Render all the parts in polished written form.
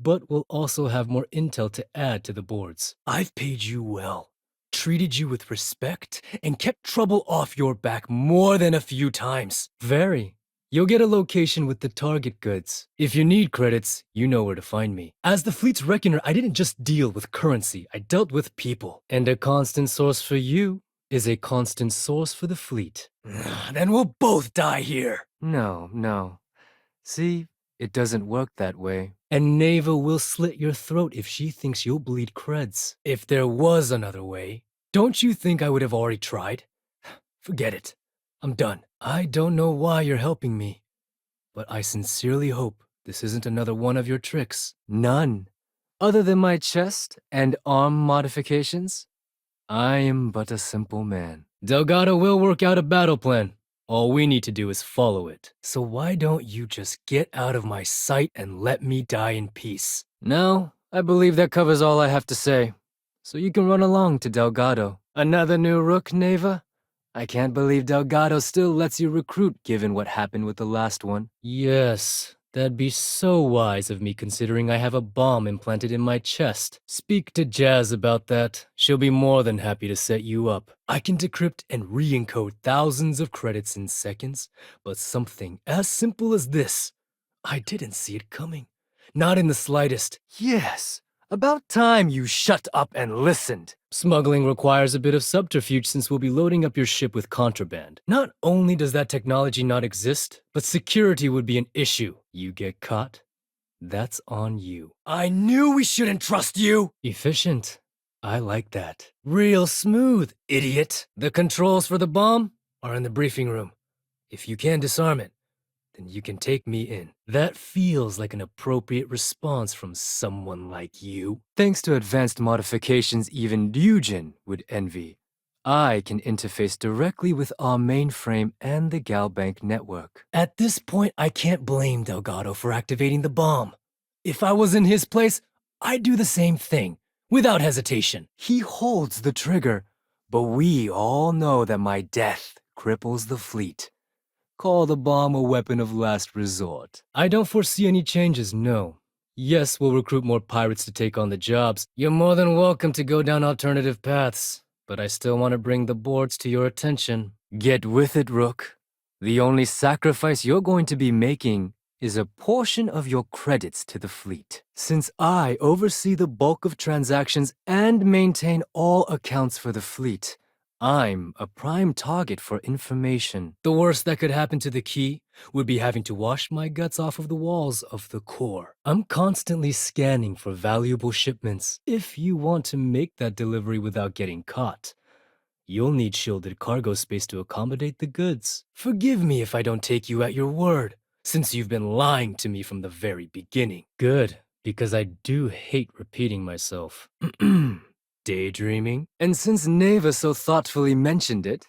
but we'll also have more intel to add to the boards. I've paid you well, treated you with respect, and kept trouble off your back more than a few times. Very. You'll get a location with the target goods. If you need credits, you know where to find me. As the fleet's reckoner, I didn't just deal with currency, I dealt with people. And a constant source for you is a constant source for the fleet. Then we'll both die here. No. See, it doesn't work that way. And Neva will slit your throat if she thinks you'll bleed creds. If there was another way, don't you think I would have already tried? Forget it. I'm done. I don't know why you're helping me, but I sincerely hope this isn't another one of your tricks. None. Other than my chest and arm modifications, I am but a simple man. Delgado will work out a battle plan. All we need to do is follow it. So why don't you just get out of my sight and let me die in peace? No, I believe that covers all I have to say. So you can run along to Delgado. Another new rook, Neva? I can't believe Delgado still lets you recruit given what happened with the last one. Yes, that'd be so wise of me considering I have a bomb implanted in my chest. Speak to Jazz about that. She'll be more than happy to set you up. I can decrypt and re-encode thousands of credits in seconds, but something as simple as this, I didn't see it coming. Not in the slightest. Yes. About time you shut up and listened. Smuggling requires a bit of subterfuge since we'll be loading up your ship with contraband. Not only does that technology not exist, but security would be an issue. You get caught, that's on you. I knew we shouldn't trust you! Efficient. I like that. Real smooth, idiot. The controls for the bomb are in the briefing room. If you can disarm it, then you can take me in. That feels like an appropriate response from someone like you. Thanks to advanced modifications even Ryujin would envy, I can interface directly with our mainframe and the Galbank network. At this point, I can't blame Delgado for activating the bomb. If I was in his place, I'd do the same thing, without hesitation. He holds the trigger, but we all know that my death cripples the fleet. Call the bomb a weapon of last resort. I don't foresee any changes, no. Yes, we'll recruit more pirates to take on the jobs. You're more than welcome to go down alternative paths, but I still want to bring the boards to your attention. Get with it, Rook. The only sacrifice you're going to be making is a portion of your credits to the fleet. Since I oversee the bulk of transactions and maintain all accounts for the fleet, I'm a prime target for information. The worst that could happen to the key would be having to wash my guts off of the walls of the core. I'm constantly scanning for valuable shipments. If you want to make that delivery without getting caught, you'll need shielded cargo space to accommodate the goods. Forgive me if I don't take you at your word, since you've been lying to me from the very beginning. Good, because I do hate repeating myself. Daydreaming? And since Neva so thoughtfully mentioned it,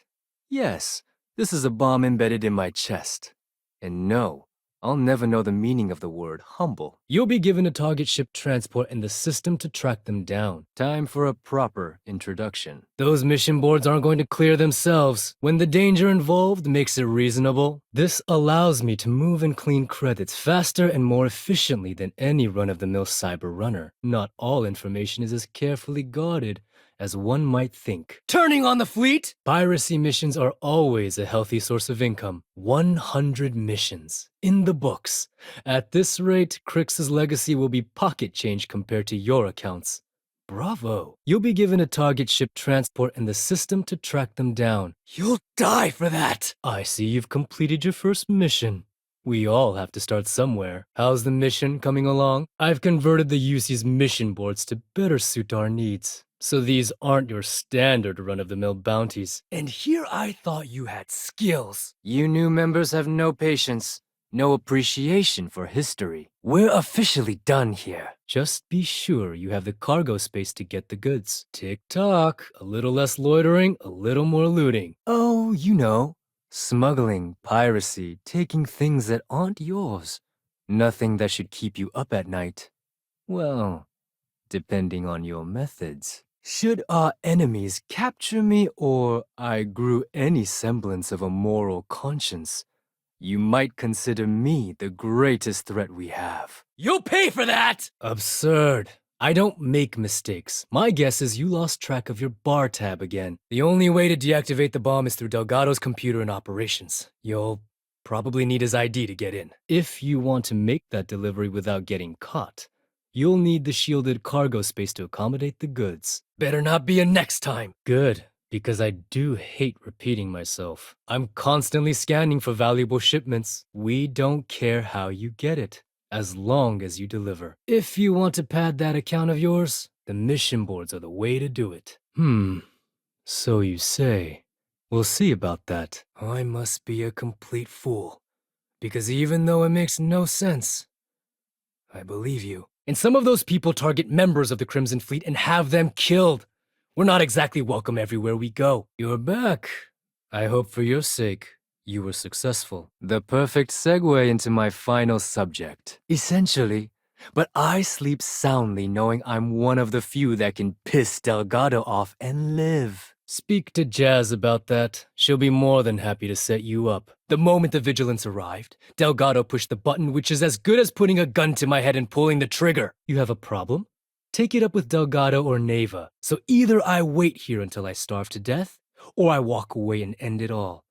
yes, this is a bomb embedded in my chest. And no, I'll never know the meaning of the word humble. You'll be given a target ship transport and the system to track them down. Time for a proper introduction. Those mission boards aren't going to clear themselves when the danger involved makes it reasonable. This allows me to move and clean credits faster and more efficiently than any run-of-the-mill cyber runner. Not all information is as carefully guarded as one might think. Turning on the fleet! Piracy missions are always a healthy source of income. 100 missions. In the books. At this rate, Crix's legacy will be pocket change compared to your accounts. Bravo. You'll be given a target ship transport and the system to track them down. You'll die for that! I see you've completed your first mission. We all have to start somewhere. How's the mission coming along? I've converted the UC's mission boards to better suit our needs. So these aren't your standard run-of-the-mill bounties. And here I thought you had skills. You new members have no patience, no appreciation for history. We're officially done here. Just be sure you have the cargo space to get the goods. Tick-tock, a little less loitering, a little more looting. Oh, you know, smuggling, piracy, taking things that aren't yours. Nothing that should keep you up at night. Well, depending on your methods. Should our enemies capture me or I grew any semblance of a moral conscience, you might consider me the greatest threat we have. You'll pay for that! Absurd. I don't make mistakes. My guess is you lost track of your bar tab again. The only way to deactivate the bomb is through Delgado's computer and operations. You'll probably need his ID to get in. If you want to make that delivery without getting caught, you'll need the shielded cargo space to accommodate the goods. Better not be a next time. Good, because I do hate repeating myself. I'm constantly scanning for valuable shipments. We don't care how you get it, as long as you deliver. If you want to pad that account of yours, the mission boards are the way to do it. So you say. We'll see about that. I must be a complete fool, because even though it makes no sense, I believe you. And some of those people target members of the Crimson Fleet and have them killed. We're not exactly welcome everywhere we go. You're back. I hope for your sake, you were successful. The perfect segue into my final subject. Essentially, but I sleep soundly knowing I'm one of the few that can piss Delgado off and live. Speak to Jazz about that. She'll be more than happy to set you up. The moment the vigilance arrived, Delgado pushed the button, which is as good as putting a gun to my head and pulling the trigger. You have a problem? Take it up with Delgado or Neva. So either I wait here until I starve to death, or I walk away and end it all.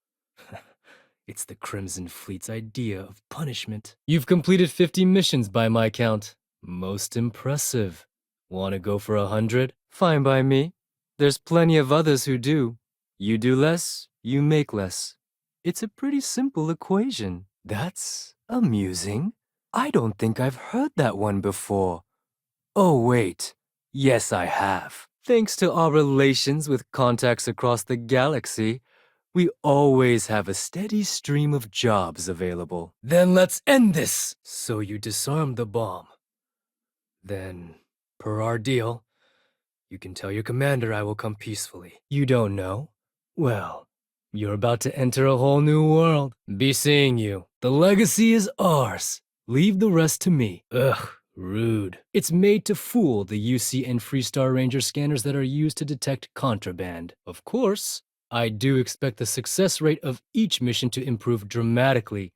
It's the Crimson Fleet's idea of punishment. You've completed 50 missions by my count. Most impressive. Want to go for 100? Fine by me. There's plenty of others who do. You do less, you make less. It's a pretty simple equation. That's amusing. I don't think I've heard that one before. Oh, wait. Yes, I have. Thanks to our relations with contacts across the galaxy, we always have a steady stream of jobs available. Then let's end this! So you disarm the bomb. Then, per our deal, you can tell your commander I will come peacefully. You don't know? Well, you're about to enter a whole new world. Be seeing you. The legacy is ours. Leave the rest to me. Ugh, rude. It's made to fool the UC and Freestar Ranger scanners that are used to detect contraband. Of course, I do expect the success rate of each mission to improve dramatically.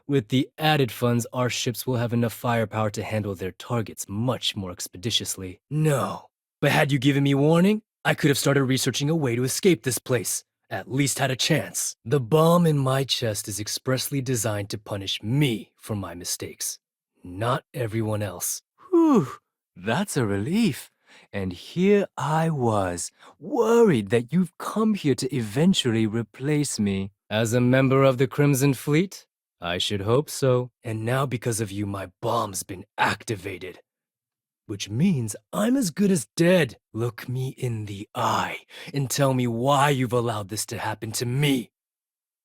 With the added funds, our ships will have enough firepower to handle their targets much more expeditiously. No. But had you given me warning, I could have started researching a way to escape this place. At least had a chance. The bomb in my chest is expressly designed to punish me for my mistakes, not everyone else. Whew, that's a relief. And here I was, worried that you've come here to eventually replace me. As a member of the Crimson Fleet? I should hope so. And now because of you, my bomb's been activated. Which means I'm as good as dead. Look me in the eye and tell me why you've allowed this to happen to me.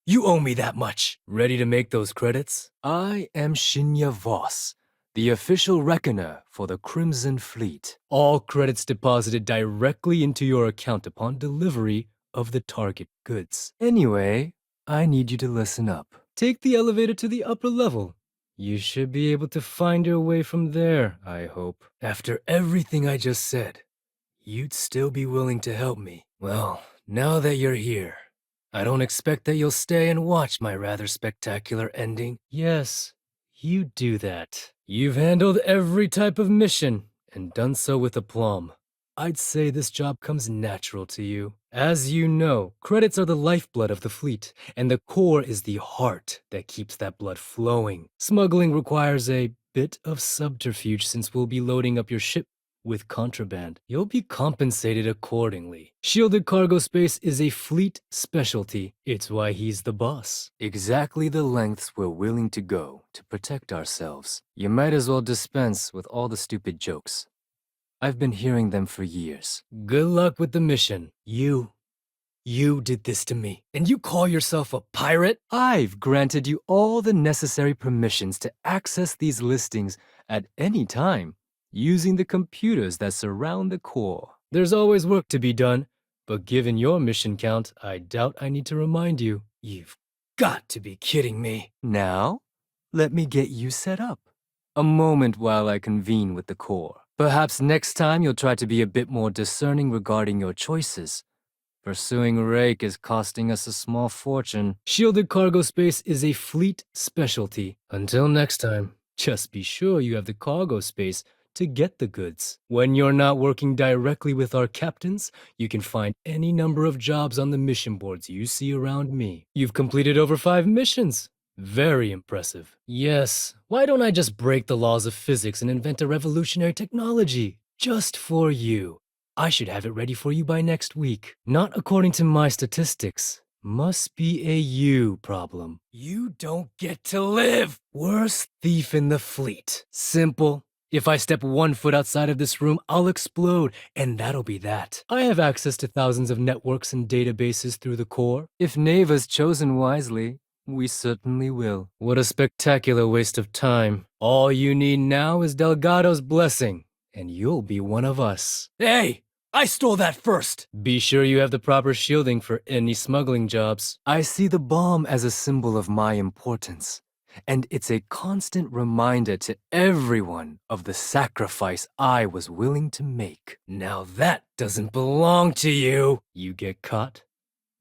You owe me that much. Ready to make those credits? I am Shinya Voss, the official reckoner for the Crimson Fleet. All credits deposited directly into your account upon delivery of the target goods. Anyway, I need you to listen up. Take the elevator to the upper level. You should be able to find your way from there, I hope. After everything I just said, you'd still be willing to help me. Well, now that you're here, I don't expect that you'll stay and watch my rather spectacular ending. Yes, you do that. You've handled every type of mission, and done so with aplomb. I'd say this job comes natural to you. As you know, credits are the lifeblood of the fleet, and the core is the heart that keeps that blood flowing. Smuggling requires a bit of subterfuge since we'll be loading up your ship with contraband. You'll be compensated accordingly. Shielded cargo space is a fleet specialty. It's why he's the boss. Exactly the lengths we're willing to go to protect ourselves. You might as well dispense with all the stupid jokes. I've been hearing them for years. Good luck with the mission. You did this to me. And you call yourself a pirate? I've granted you all the necessary permissions to access these listings at any time, using the computers that surround the core. There's always work to be done, but given your mission count, I doubt I need to remind you. You've got to be kidding me. Now, let me get you set up. A moment while I convene with the core. Perhaps next time you'll try to be a bit more discerning regarding your choices. Pursuing Rake is costing us a small fortune. Shielded cargo space is a fleet specialty. Until next time. Just be sure you have the cargo space to get the goods. When you're not working directly with our captains, you can find any number of jobs on the mission boards you see around me. You've completed over 5 missions. Very impressive. Yes, why don't I just break the laws of physics and invent a revolutionary technology? Just for you. I should have it ready for you by next week. Not according to my statistics. Must be a you problem. You don't get to live! Worst thief in the fleet. Simple. If I step 1 foot outside of this room, I'll explode, and that'll be that. I have access to thousands of networks and databases through the core. If Neva's chosen wisely, we certainly will. What a spectacular waste of time. All you need now is Delgado's blessing, and you'll be one of us. Hey! I stole that first! Be sure you have the proper shielding for any smuggling jobs. I see the bomb as a symbol of my importance, and it's a constant reminder to everyone of the sacrifice I was willing to make. Now that doesn't belong to you! You get caught?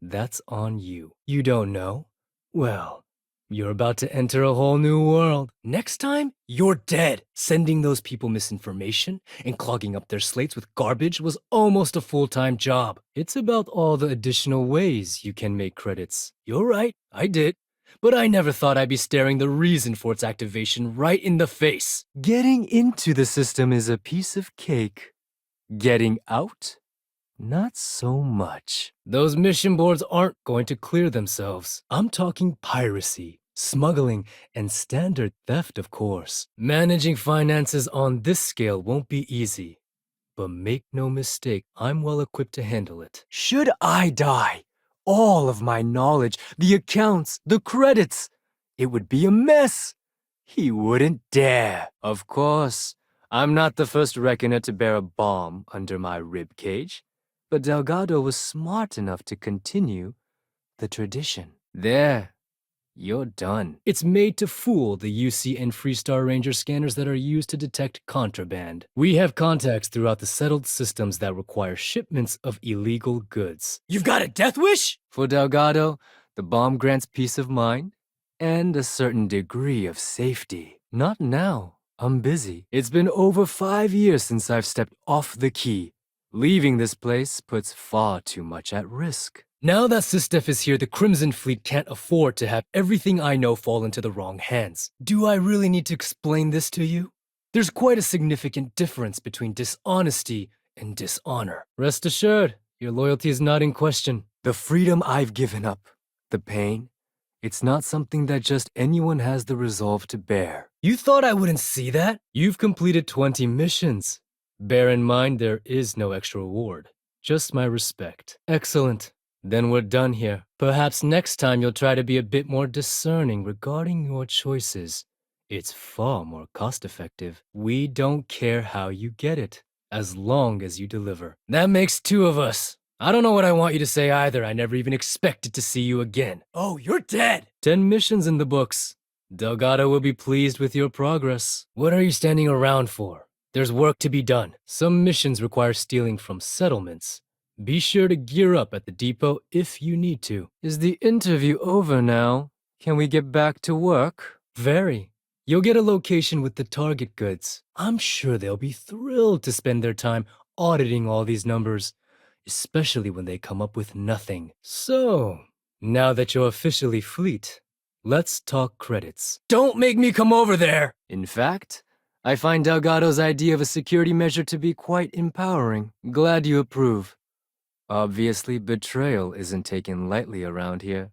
That's on you. You don't know? Well, you're about to enter a whole new world. Next time, you're dead. Sending those people misinformation and clogging up their slates with garbage was almost a full-time job. It's about all the additional ways you can make credits. You're right, I did. But I never thought I'd be staring the reason for its activation right in the face. Getting into the system is a piece of cake. Getting out? Not so much. Those mission boards aren't going to clear themselves. I'm talking piracy, smuggling, and standard theft, of course. Managing finances on this scale won't be easy. But make no mistake, I'm well equipped to handle it. Should I die, all of my knowledge, the accounts, the credits, it would be a mess. He wouldn't dare. Of course, I'm not the first reckoner to bear a bomb under my rib cage. But Delgado was smart enough to continue the tradition. There, you're done. It's made to fool the UC and Freestar Ranger scanners that are used to detect contraband. We have contacts throughout the settled systems that require shipments of illegal goods. You've got a death wish? For Delgado, the bomb grants peace of mind and a certain degree of safety. Not now. I'm busy. It's been over 5 years since I've stepped off the key. Leaving this place puts far too much at risk. Now that Sistef is here, the Crimson Fleet can't afford to have everything I know fall into the wrong hands. Do I really need to explain this to you? There's quite a significant difference between dishonesty and dishonor. Rest assured, your loyalty is not in question. The freedom I've given up, the pain, it's not something that just anyone has the resolve to bear. You thought I wouldn't see that? You've completed 20 missions. Bear in mind there is no extra reward, just my respect. Excellent. Then we're done here. Perhaps next time you'll try to be a bit more discerning regarding your choices. It's far more cost-effective. We don't care how you get it, as long as you deliver. That makes 2 of us. I don't know what I want you to say either. I never even expected to see you again. Oh, you're dead! 10 missions in the books. Delgado will be pleased with your progress. What are you standing around for? There's work to be done. Some missions require stealing from settlements. Be sure to gear up at the depot if you need to. Is the interview over now? Can we get back to work? Very. You'll get a location with the target goods. I'm sure they'll be thrilled to spend their time auditing all these numbers, especially when they come up with nothing. So, now that you're officially fleet, let's talk credits. Don't make me come over there! In fact, I find Delgado's idea of a security measure to be quite empowering. Glad you approve. Obviously, betrayal isn't taken lightly around here.